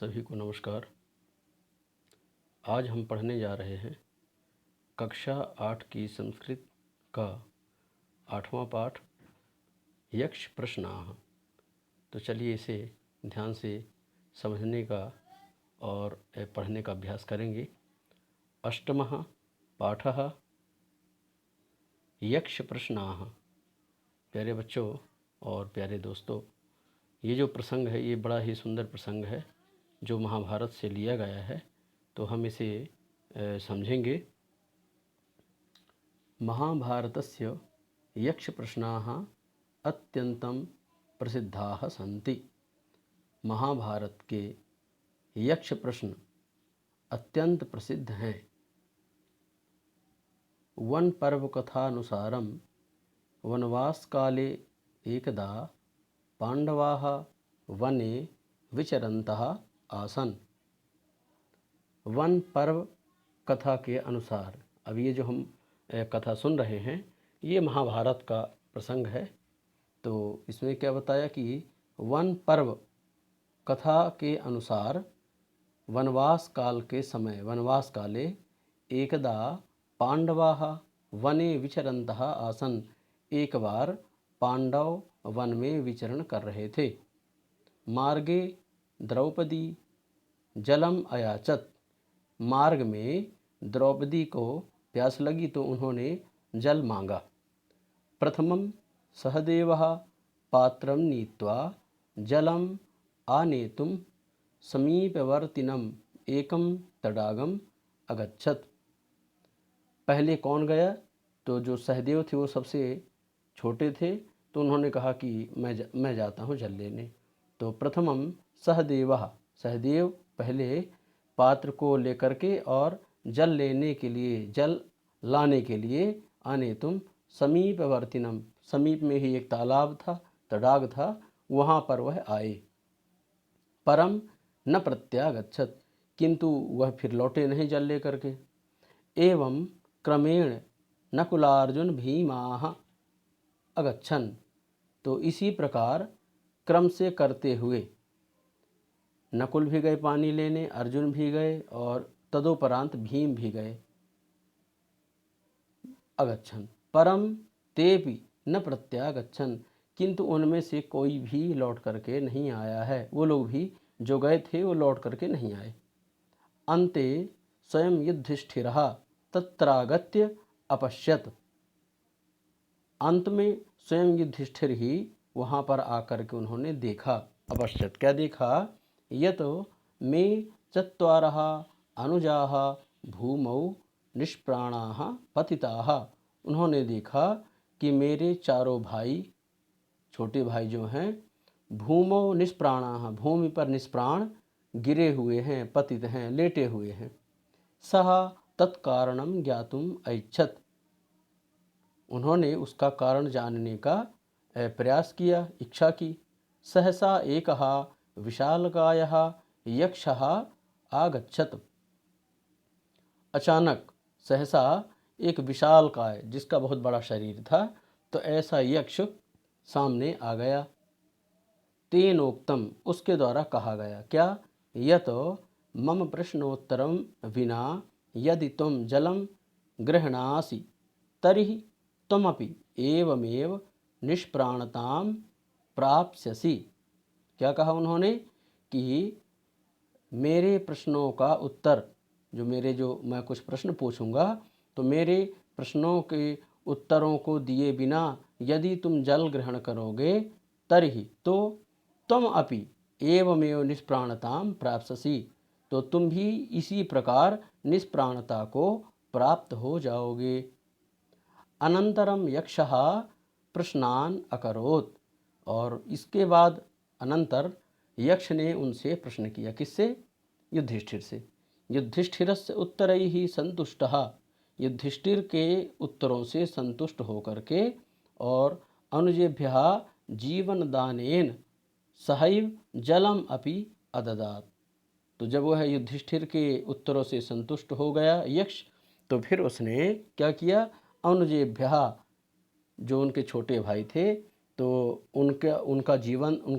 सभी को नमस्कार। आज हम पढ़ने जा रहे हैं कक्षा 8 की संस्कृत का 8वां पाठ यक्ष प्रश्नाः। तो चलिए इसे ध्यान से समझने का और पढ़ने का अभ्यास करेंगे। अष्टमः पाठः यक्ष प्रश्नाः। प्यारे बच्चों और प्यारे दोस्तों, ये जो प्रसंग है ये बड़ा ही सुंदर प्रसंग है जो महाभारत से लिया गया है। तो हम इसे समझेंगे। महाभारतस्य यक्षप्रश्नाः अत्यन्तं प्रसिद्धाः सन्ति। महाभारत के यक्ष प्रश्न अत्यंत प्रसिद्ध हैं। वन पर्व कथानुसारं वनवास काले एकदा पांडवाः वने विचरन्तः आसन्। वन पर्व कथा के अनुसार, अब ये जो हम कथा सुन रहे हैं ये महाभारत का प्रसंग है। तो इसमें क्या बताया कि वन पर्व कथा के अनुसार वनवास काल के समय, वनवास काले एकदा पांडवाः वने विचरन्तः आसन्। एक बार पांडव वन में विचरण कर रहे थे। मार्गे द्रौपदी जलम अयाचत। मार्ग में द्रौपदी को प्यास लगी तो उन्होंने जल मांगा। प्रथमं सहदेवः पात्रं नीत्वा जलम आनेतुं समीपवर्तिनम् एकं तडागम अगच्छत। पहले कौन गया? तो जो सहदेव थे वो सबसे छोटे थे, तो उन्होंने कहा कि मैं जाता हूँ जल लेने। तो प्रथमम सहदेवः, सहदेव पहले पात्र को लेकर के और जल लेने के लिए, जल लाने के लिए आने तुम समीपवर्तिनम, समीप में ही एक तालाब था, तडाग था, वहाँ पर वह आए। परम न प्रत्यागच्छत, किंतु वह फिर लौटे नहीं जल लेकर के। एवं क्रमेण नकुलार्जुन भीमाः अगच्छन्। तो इसी प्रकार क्रम से करते हुए नकुल भी गए पानी लेने, अर्जुन भी गए और तदोपरांत भीम भी गए। अगच्छन् परम तेपि न प्रत्यागच्छन्, किंतु उनमें से कोई भी लौट करके नहीं आया है। वो लोग भी जो गए थे वो लौट करके नहीं आए। अन्ते स्वयं युधिष्ठिरः तत्रागत्य अपश्यत। अंत में स्वयं युधिष्ठिर ही वहाँ पर आकर के उन्होंने देखा। अपश्यत क्या देखा? यतो मे चत्वारः अनुजाः भूमौ निष्प्राणाः पतिताः। उन्होंने देखा कि मेरे चारों भाई, छोटे भाई जो हैं, भूमौ निष्प्राणाः, भूमि पर निष्प्राण गिरे हुए हैं, पतित हैं, लेटे हुए हैं। सः तत्कारणं ज्ञातुम् ऐच्छत्। उन्होंने उसका कारण जानने का प्रयास किया, इच्छा की। सहसा एकः विशालकायः यक्षः आगच्छत्। अचानक सहसा एक विशालकाय, जिसका बहुत बड़ा शरीर था, तो ऐसा यक्ष सामने आ गया। तेनोक्तम, उसके द्वारा कहा गया क्या? यत मम प्रश्नोत्तरम विना यदि तुम जलम गृह्णासि तर्हि तुमपि एवमेव निष्प्राणताम प्राप्स्यसि। क्या कहा उन्होंने कि मेरे प्रश्नों का उत्तर, जो मैं कुछ प्रश्न पूछूंगा, तो मेरे प्रश्नों के उत्तरों को दिए बिना यदि तुम जल ग्रहण करोगे तर्हि, तो तुम अपि एवमेव निष्प्राणताम प्राप्स्यसि, तो तुम भी इसी प्रकार निष्प्राणता को प्राप्त हो जाओगे। अनंतरम यक्षः प्रश्नान अकरोत्। और इसके बाद अनंतर यक्ष ने उनसे प्रश्न किया। किससे? युधिष्ठिर से। युधिष्ठिरस्य उत्तरैः संतुष्टः, युधिष्ठिर के उत्तरों से संतुष्ट होकर के, और अनुजेभ्यः जीवनदानेन सहैव जलम अपि अददात्। तो जब वह युधिष्ठिर के उत्तरों से संतुष्ट हो गया यक्ष, तो फिर उसने क्या किया? अनुजेभ्यः, जो उनके छोटे भाई थे, तो उनको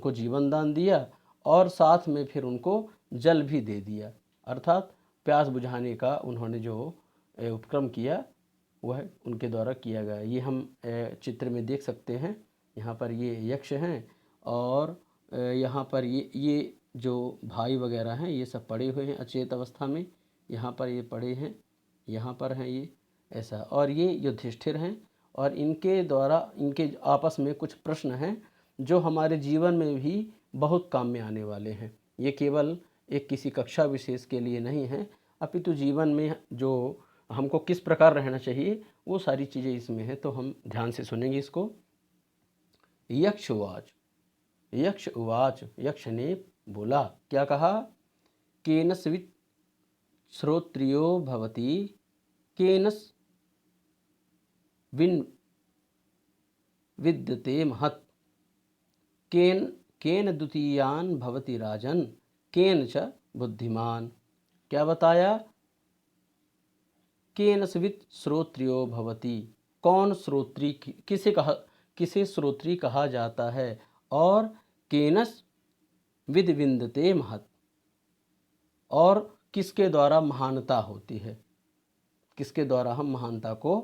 जीवन दान दिया, और साथ में फिर उनको जल भी दे दिया, अर्थात प्यास बुझाने का उन्होंने जो उपक्रम किया वह उनके द्वारा किया गया। ये हम चित्र में देख सकते हैं। यहाँ पर ये यक्ष हैं और यहाँ पर ये जो भाई वगैरह हैं ये सब पड़े हुए हैं अचेत अवस्था में। यहाँ पर ये पड़े हैं, यहाँ पर हैं ये ऐसा। और ये युधिष्ठिर हैं और इनके द्वारा इनके आपस में कुछ प्रश्न हैं जो हमारे जीवन में भी बहुत काम में आने वाले हैं। ये केवल एक किसी कक्षा विशेष के लिए नहीं है, अपितु जीवन में जो हमको किस प्रकार रहना चाहिए वो सारी चीज़ें इसमें हैं। तो हम ध्यान से सुनेंगे इसको। यक्ष उवाच, यक्ष उवाच, यक्ष ने बोला, क्या कहा? केनस्वित् श्रोत्रियो भवति केनस् विन विद्यते महत् केन द्वितीयान भवति राजन केन च बुद्धिमान। क्या बताया? केनस्वित् श्रोत्रियो भवति, कौन श्रोत्री, किसे श्रोत्री कहा जाता है, और केनस विद विन्दते महत्, और किसके द्वारा महानता होती है, किसके द्वारा हम महानता को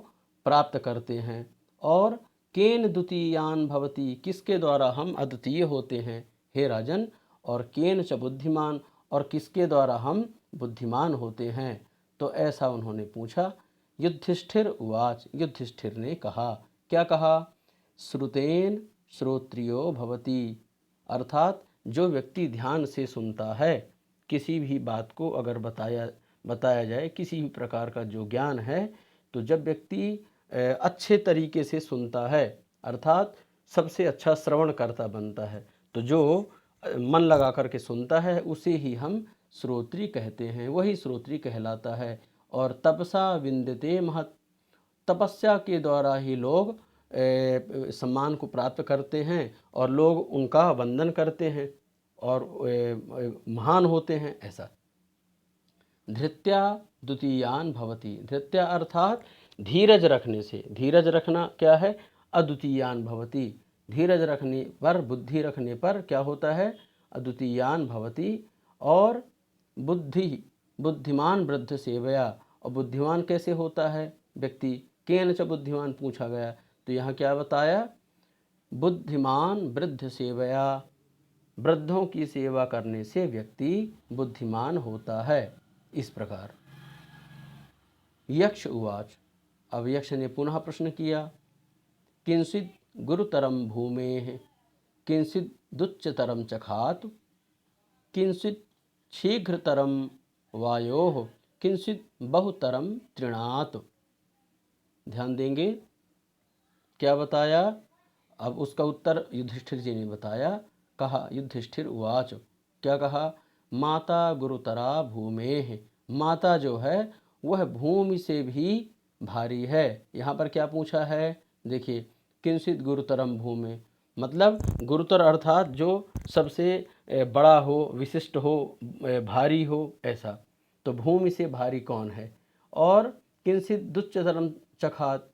प्राप्त करते हैं, और केन द्वितीयान भवति, किसके द्वारा हम अद्वितीय होते हैं हे राजन, और केन च बुद्धिमान, और किसके द्वारा हम बुद्धिमान होते हैं। तो ऐसा उन्होंने पूछा। युधिष्ठिर उवाच, युधिष्ठिर ने कहा, क्या कहा? श्रुतेन श्रोत्रियो भवति, अर्थात जो व्यक्ति ध्यान से सुनता है, किसी भी बात को अगर बताया जाए, किसी भी प्रकार का जो ज्ञान है, तो जब व्यक्ति अच्छे तरीके से सुनता है, अर्थात सबसे अच्छा श्रवणकर्ता बनता है, तो जो मन लगा करके सुनता है उसे ही हम श्रोत्री कहते हैं, वही श्रोत्री कहलाता है। और तपसा विन्दते महत्, तपस्या के द्वारा ही लोग सम्मान को प्राप्त करते हैं और लोग उनका वंदन करते हैं और महान होते हैं, ऐसा। धृत्या द्वितीयान भवति, धृत्या अर्थात धीरज रखने से, धीरज रखना क्या है? अद्वितीयान भवति, धीरज रखने पर, बुद्धि रखने पर क्या होता है? अद्वितीयान भवति। और बुद्धिमान वृद्ध सेवया, और बुद्धिमान कैसे होता है व्यक्ति? केन च बुद्धिमान पूछा गया, तो यहाँ क्या बताया? बुद्धिमान वृद्ध सेवया, वृद्धों की सेवा करने से व्यक्ति बुद्धिमान होता है, इस प्रकार। यक्ष उवाच, अब यक्ष ने पुनः प्रश्न किया। किंचित् गुरुतरम भूमेः किंचित् दुच्चतरम चखात किंचित् शीघ्रतरम वायोः किंचित् बहुतरम तृणात्। ध्यान देंगे, क्या बताया? अब उसका उत्तर युधिष्ठिर जी ने बताया। कहा युधिष्ठिर उवाच, क्या कहा? माता गुरुतरा भूमेः, माता जो है वह भूमि से भी भारी है। यहाँ पर क्या पूछा है? देखिए, किंचित् गुरुतरम भूमि, मतलब गुरुतर अर्थात जो सबसे बड़ा हो, विशिष्ट हो, भारी हो, ऐसा। तो भूमि से भारी कौन है? और किंचित् दुच्चतरम चखात,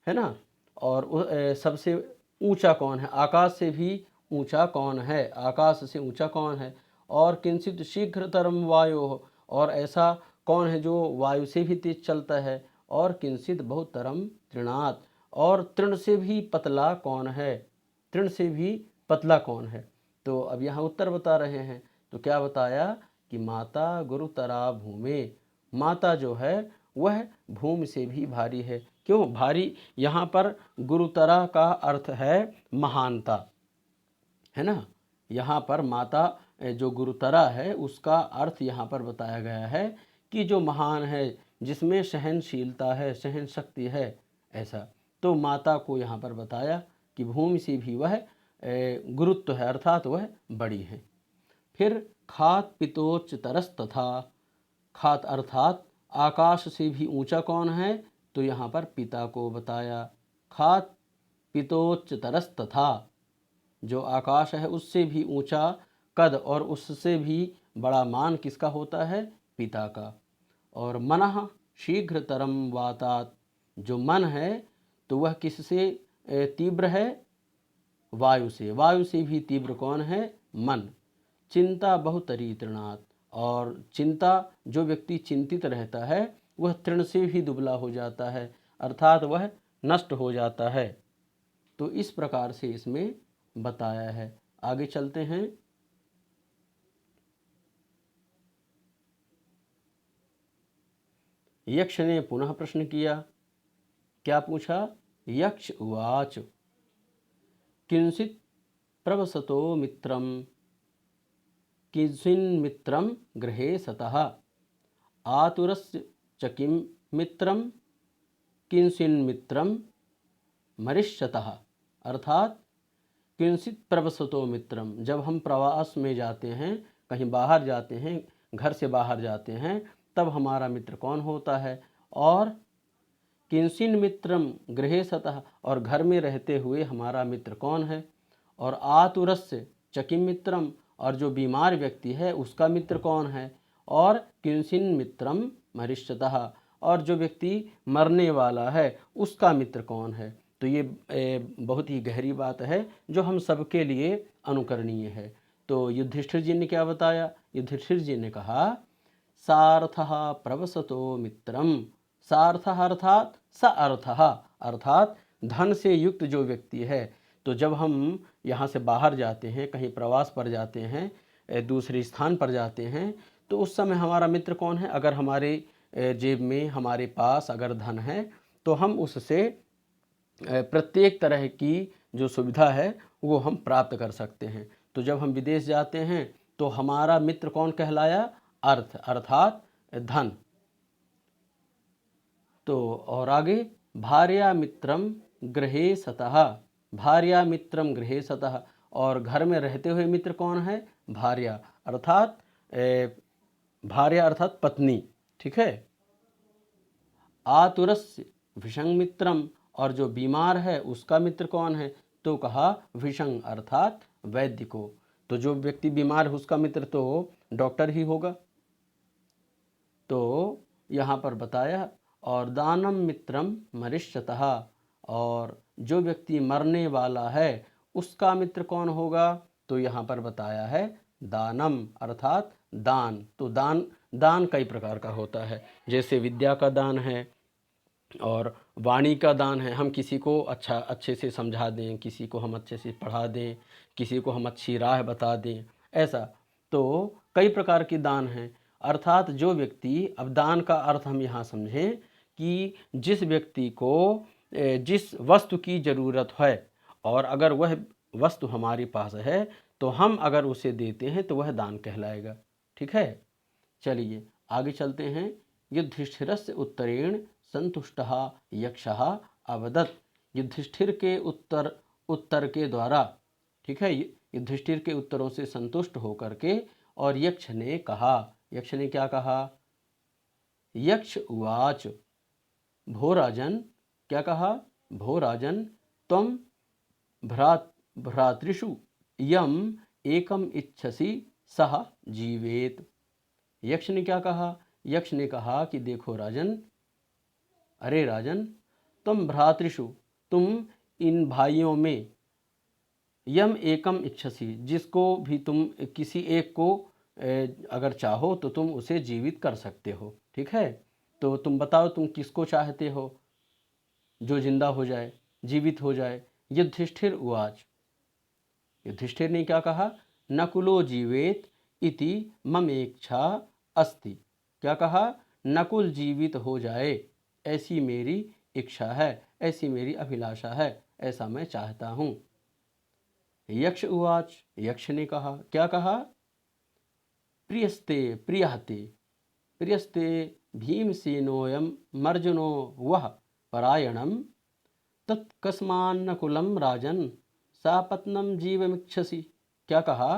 है ना, और सबसे ऊंचा कौन है? आकाश से भी ऊंचा कौन है? आकाश से ऊंचा कौन है? और किंचित् शीघ्रतरम वायो, और ऐसा कौन है जो वायु से भी तेज चलता है? और किंचित् बहुतरम तृणात्, और तृण से भी पतला कौन है? तृण से भी पतला कौन है? तो अब यहाँ उत्तर बता रहे हैं। तो क्या बताया? कि माता गुरुतरा भूमि, माता जो है वह भूमि से भी भारी है। क्यों भारी? यहाँ पर गुरुतरा का अर्थ है महानता, है ना। यहाँ पर माता जो गुरुतरा है उसका अर्थ यहाँ पर बताया गया है कि जो महान है, जिसमें सहनशीलता है, सहन शक्ति है, ऐसा। तो माता को यहाँ पर बताया कि भूमि से भी वह गुरुत्व है, अर्थात वह बड़ी है। फिर खात पितोच्च तरस तथा, खात अर्थात आकाश से भी ऊंचा कौन है? तो यहाँ पर पिता को बताया। खात पितोच्च तरस तथा, जो आकाश है उससे भी ऊंचा कद और उससे भी बड़ा मान किसका होता है? पिता का। और मनः शीघ्रतरम वातात, जो मन है तो वह किससे तीव्र है? वायु से। वायु से भी तीव्र कौन है? मन। चिंता बहुतरी तृणात्, और चिंता, जो व्यक्ति चिंतित रहता है वह तृण से भी दुबला हो जाता है, अर्थात वह नष्ट हो जाता है। तो इस प्रकार से इसमें बताया है। आगे चलते हैं। यक्ष ने पुनः प्रश्न किया। क्या पूछा? यक्ष उवाच किंचित् प्रवसतो मित्रम किंचिन्मित्रं गृहे सतः आतुरस्य च किं मित्रं किंचिन्मित्रं मरिष्यतः। अर्थात किंचित प्रवसतो मित्रम, जब हम प्रवास में जाते हैं, कहीं बाहर जाते हैं, घर से बाहर जाते हैं, तब हमारा मित्र कौन होता है। और किंचिन मित्रम गृहे सतः, और घर में रहते हुए हमारा मित्र कौन है। और आतुरस्य चकिम मित्रम, और जो बीमार व्यक्ति है उसका मित्र कौन है। और किंचिन मित्रम मरिष्यतः, और जो व्यक्ति मरने वाला है उसका मित्र कौन है। तो ये बहुत ही गहरी बात है जो हम सबके लिए अनुकरणीय है। तो युधिष्ठिर जी ने क्या बताया? युधिष्ठिर जी ने कहा सार्थः प्रवसतो मित्रम। सार्थः अर्थात स अर्थः, अर्थात धन से युक्त जो व्यक्ति है। तो जब हम यहाँ से बाहर जाते हैं, कहीं प्रवास पर जाते हैं, दूसरे स्थान पर जाते हैं, तो उस समय हमारा मित्र कौन है। अगर हमारे जेब में, हमारे पास अगर धन है तो हम उससे प्रत्येक तरह की जो सुविधा है वो हम प्राप्त कर सकते हैं। तो जब हम विदेश जाते हैं तो हमारा मित्र कौन कहलाया? अर्थ, अर्थात धन। तो और आगे भार्या मित्रम गृहे सतः, भार्या मित्रम गृहे सतः, और घर में रहते हुए मित्र कौन है? भार्या, अर्थात भार्या अर्थात पत्नी, ठीक है। आतुरस्य विषंग मित्रम, और जो बीमार है उसका मित्र कौन है? तो कहा विषंग अर्थात वैद्य को। तो जो व्यक्ति बीमार है उसका मित्र तो डॉक्टर ही होगा। तो यहाँ पर बताया और दानम मित्रम मरिष्यतः, और जो व्यक्ति मरने वाला है उसका मित्र कौन होगा? तो यहाँ पर बताया है दानम अर्थात दान। तो दान, दान कई प्रकार का होता है, जैसे विद्या का दान है और वाणी का दान है। हम किसी को अच्छे से समझा दें, किसी को हम अच्छे से पढ़ा दें, किसी को हम अच्छी राह बता दें, ऐसा। तो कई प्रकार के दान हैं। अर्थात जो व्यक्ति, अब दान का अर्थ हम यहाँ समझें कि जिस व्यक्ति को जिस वस्तु की ज़रूरत है और अगर वह वस्तु हमारे पास है तो हम अगर उसे देते हैं तो वह दान कहलाएगा, ठीक है। चलिए आगे चलते हैं। युधिष्ठिरस्य उत्तरेण संतुष्टः यक्षः अवदत्। युधिष्ठिर के उत्तर के द्वारा, ठीक है, युधिष्ठिर के उत्तरों से संतुष्ट होकर के और यक्ष ने कहा। यक्ष ने क्या कहा? यक्ष उवाच भो राजन, क्या कहा? भो राजन त्वं भ्रातृषु यम एकम इच्छसि सह जीवेत। यक्ष ने क्या कहा? यक्ष ने कहा कि देखो राजन, अरे राजन, तुम भ्रातृषु, तुम इन भाइयों में, यम एकम इच्छसि, जिसको भी तुम किसी एक को अगर चाहो तो तुम उसे जीवित कर सकते हो, ठीक है। तो तुम बताओ तुम किसको चाहते हो जो जिंदा हो जाए, जीवित हो जाए। युधिष्ठिर उवाच, युधिष्ठिर ने क्या कहा? नकुलो जीवेत इति ममेच्छा अस्ति। क्या कहा? नकुल जीवित हो जाए ऐसी मेरी इच्छा है, ऐसी मेरी अभिलाषा है, ऐसा मैं चाहता हूँ। यक्ष उवाच, यक्ष ने कहा, क्या कहा? प्रियस्ते प्रियहते प्रियस्ते भीमसेनोऽयं मर्जनो वह परायणम तत्कस्मान्नकुलं राजन सापत्नम जीवमिच्छसि। क्या कहा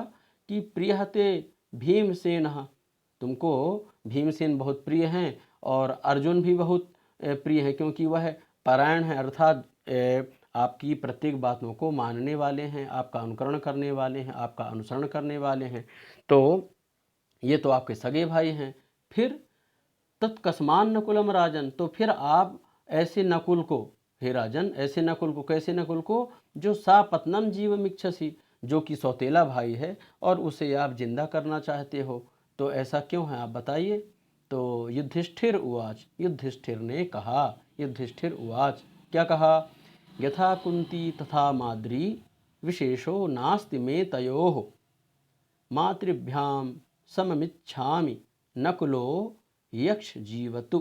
कि प्रियहते भीमसेन, तुमको भीमसेन बहुत प्रिय हैं और अर्जुन भी बहुत प्रिय है, क्योंकि वह परायण है, अर्थात आपकी प्रत्येक बातों को मानने वाले हैं, आपका अनुकरण करने वाले हैं, आपका अनुसरण करने वाले हैं। तो ये तो आपके सगे भाई हैं। फिर तत्कस्मान नकुलम राजन, तो फिर आप ऐसे नकुल को, हे राजन, ऐसे नकुल को, कैसे नकुल को? जो सा पत्नम जीवमिच्छसि, जो कि सौतेला भाई है और उसे आप जिंदा करना चाहते हो, तो ऐसा क्यों है आप बताइए। तो युधिष्ठिर उवाच, युधिष्ठिर ने कहा, युधिष्ठिर उवाच क्या कहा, यथा कुंती तथा माद्री विशेषो नास्ति मे तयोः मातृभ्याम सममिच्छामि नकुलो यक्ष जीवतु।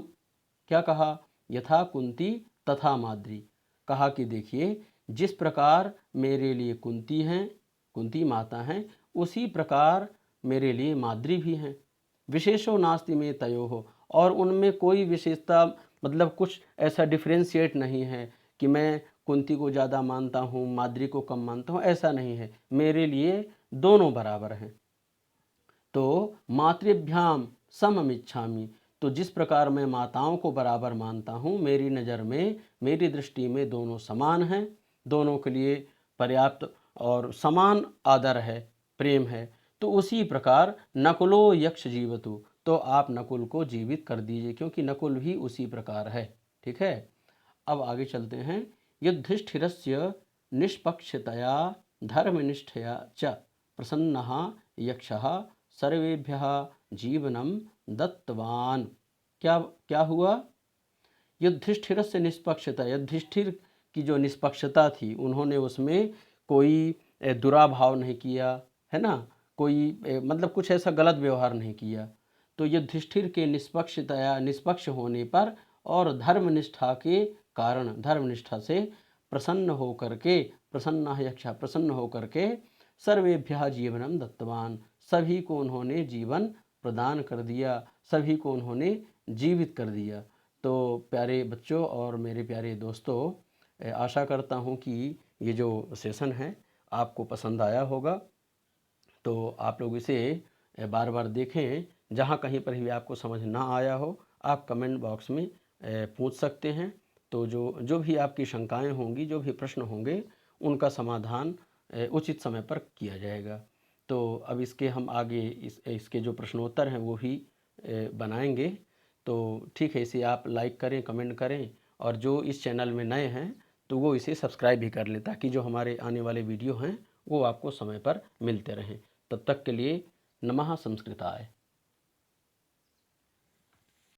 क्या कहा, यथा कुंती तथा माद्री, कहा कि देखिए जिस प्रकार मेरे लिए कुंती हैं, कुंती माता हैं, उसी प्रकार मेरे लिए माद्री भी हैं। विशेषो नास्ति में तयो हो, और उनमें कोई विशेषता मतलब कुछ ऐसा डिफ्रेंशिएट नहीं है कि मैं कुंती को ज़्यादा मानता हूँ माद्री को कम मानता हूँ, ऐसा नहीं है, मेरे लिए दोनों बराबर हैं। तो मातृभ्याम सममिच्छामि, तो जिस प्रकार मैं माताओं को बराबर मानता हूँ, मेरी नज़र में, मेरी दृष्टि में दोनों समान हैं, दोनों के लिए पर्याप्त और समान आदर है, प्रेम है। तो उसी प्रकार नकुलो यक्ष जीवतु, तो आप नकुल को जीवित कर दीजिए, क्योंकि नकुल भी उसी प्रकार है। ठीक है, अब आगे चलते हैं। युधिष्ठिरस्य निष्पक्षतया धर्मनिष्ठया च प्रसन्नः यक्षः सर्वेभ्यः जीवनम दत्तवान। क्या क्या हुआ, युधिष्ठिर से निष्पक्षता, युधिष्ठिर की जो निष्पक्षता थी, उन्होंने उसमें कोई दुराभाव नहीं किया, है ना, कोई मतलब कुछ ऐसा गलत व्यवहार नहीं किया। तो युधिष्ठिर के निष्पक्षतया, निष्पक्ष होने पर और धर्मनिष्ठा के कारण, धर्मनिष्ठा से प्रसन्न होकर के, प्रसन्न यक्षा, प्रसन्न होकर के सर्वेभ्यः जीवनम दत्तवान, सभी को उन्होंने जीवन प्रदान कर दिया, सभी को उन्होंने जीवित कर दिया। तो प्यारे बच्चों और मेरे प्यारे दोस्तों, आशा करता हूँ कि ये जो सेशन है आपको पसंद आया होगा। तो आप लोग इसे बार बार देखें, जहाँ कहीं पर भी आपको समझ ना आया हो आप कमेंट बॉक्स में पूछ सकते हैं। तो जो भी आपकी शंकाएं होंगी, जो भी प्रश्न होंगे, उनका समाधान उचित समय पर किया जाएगा। तो अब इसके हम आगे इसके जो प्रश्नोत्तर हैं वो भी बनाएंगे। तो ठीक है, इसे आप लाइक करें, कमेंट करें, और जो इस चैनल में नए हैं तो वो इसे सब्सक्राइब भी कर लें, ताकि जो हमारे आने वाले वीडियो हैं वो आपको समय पर मिलते रहें। तब तक के लिए नमः संस्कृताय।